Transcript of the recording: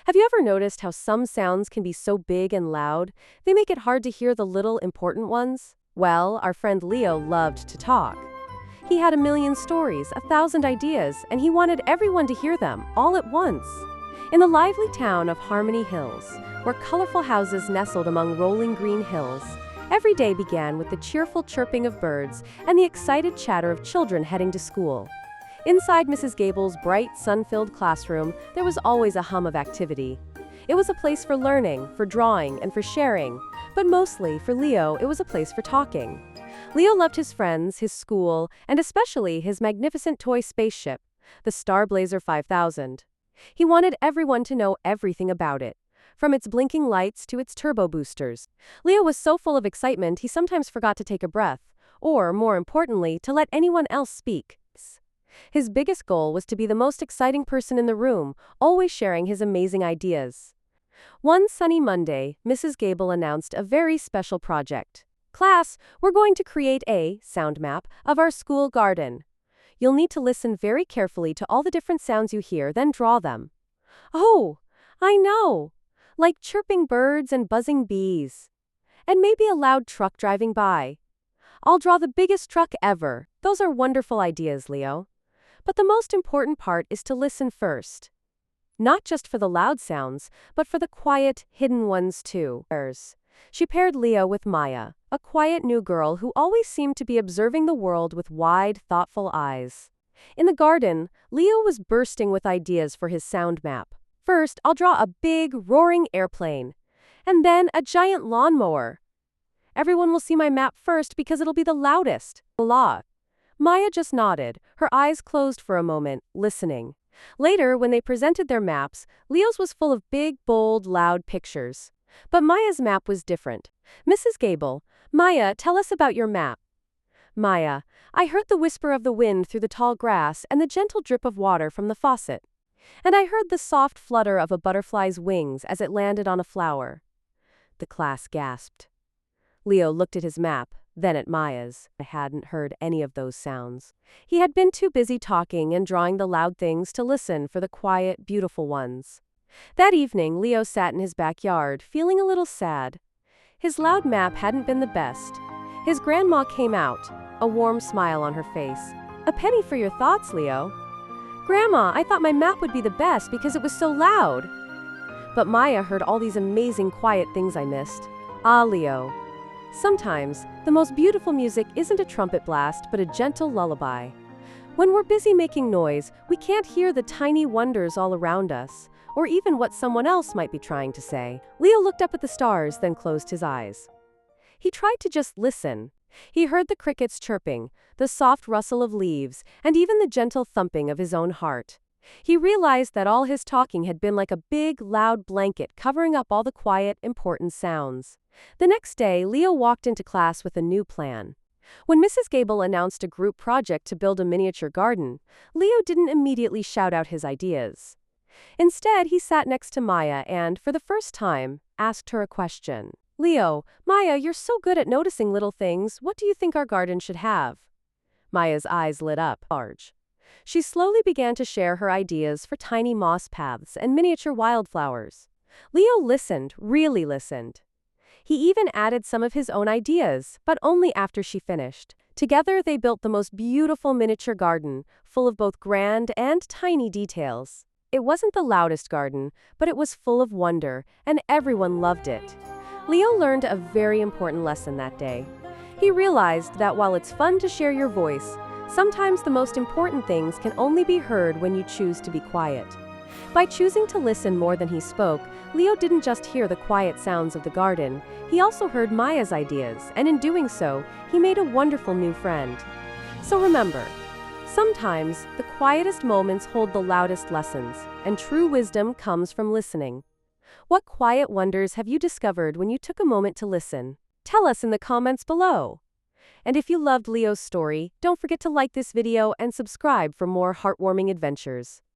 Have you ever noticed how some sounds can be so big and loud, they make it hard to hear the little important ones? Well, our friend Leo loved to talk. He had a million stories, 1,000 ideas, and he wanted everyone to hear them, all at once. In the lively town of Harmony Hills, where colorful houses nestled among rolling green hills, every day began with the cheerful chirping of birds and the excited chatter of children heading to school. Inside Mrs. Gabel's bright, sun-filled classroom, there was always a hum of activity. It was a place for learning, for drawing, and for sharing. But mostly, for Leo, it was a place for talking. Leo loved his friends, his school, and especially his magnificent toy spaceship, the Starblazer 5000. He wanted everyone to know everything about it, from its blinking lights to its turbo boosters. Leo was so full of excitement he sometimes forgot to take a breath, or, more importantly, to let anyone else speak. His biggest goal was to be the most exciting person in the room, always sharing his amazing ideas. One sunny Monday, Mrs. Gabel announced a very special project. Class, we're going to create a sound map of our school garden. You'll need to listen very carefully to all the different sounds you hear, then draw them. Oh, I know! Like chirping birds and buzzing bees. And maybe a loud truck driving by. I'll draw the biggest truck ever. Those are wonderful ideas, Leo. But the most important part is to listen first. Not just for the loud sounds, but for the quiet, hidden ones too. She paired Leo with Maya, a quiet new girl who always seemed to be observing the world with wide, thoughtful eyes. In the garden, Leo was bursting with ideas for his sound map. First, I'll draw a big, roaring airplane. And then a giant lawnmower. Everyone will see my map first because it'll be the loudest. La. Maya just nodded, her eyes closed for a moment, listening. Later, when they presented their maps, Leo's was full of big, bold, loud pictures. But Maya's map was different. Mrs. Gabel, Maya, tell us about your map. Maya, I heard the whisper of the wind through the tall grass and the gentle drip of water from the faucet. And I heard the soft flutter of a butterfly's wings as it landed on a flower. The class gasped. Leo looked at his map, then at Maya's. I hadn't heard any of those sounds. He had been too busy talking and drawing the loud things to listen for the quiet, beautiful ones. That evening, Leo sat in his backyard, feeling a little sad. His loud map hadn't been the best. His grandma came out, a warm smile on her face. A penny for your thoughts, Leo. Grandma, I thought my map would be the best because it was so loud. But Maya heard all these amazing quiet things I missed. Ah, Leo. Sometimes, the most beautiful music isn't a trumpet blast, but a gentle lullaby. When we're busy making noise, we can't hear the tiny wonders all around us, or even what someone else might be trying to say. Leo looked up at the stars, then closed his eyes. He tried to just listen. He heard the crickets chirping, the soft rustle of leaves, and even the gentle thumping of his own heart. He realized that all his talking had been like a big, loud blanket covering up all the quiet, important sounds. The next day, Leo walked into class with a new plan. When Mrs. Gabel announced a group project to build a miniature garden, Leo didn't immediately shout out his ideas. Instead, he sat next to Maya and, for the first time, asked her a question. Leo, Maya, you're so good at noticing little things. What do you think our garden should have? Maya's eyes lit up. Large. She slowly began to share her ideas for tiny moss paths and miniature wildflowers. Leo listened, really listened. He even added some of his own ideas, but only after she finished. Together, they built the most beautiful miniature garden, full of both grand and tiny details. It wasn't the loudest garden, but it was full of wonder, and everyone loved it. Leo learned a very important lesson that day. He realized that while it's fun to share your voice, sometimes the most important things can only be heard when you choose to be quiet. By choosing to listen more than he spoke, Leo didn't just hear the quiet sounds of the garden, he also heard Maya's ideas, and in doing so, he made a wonderful new friend. So remember, sometimes the quietest moments hold the loudest lessons, and true wisdom comes from listening. What quiet wonders have you discovered when you took a moment to listen? Tell us in the comments below. And if you loved Leo's story, don't forget to like this video and subscribe for more heartwarming adventures.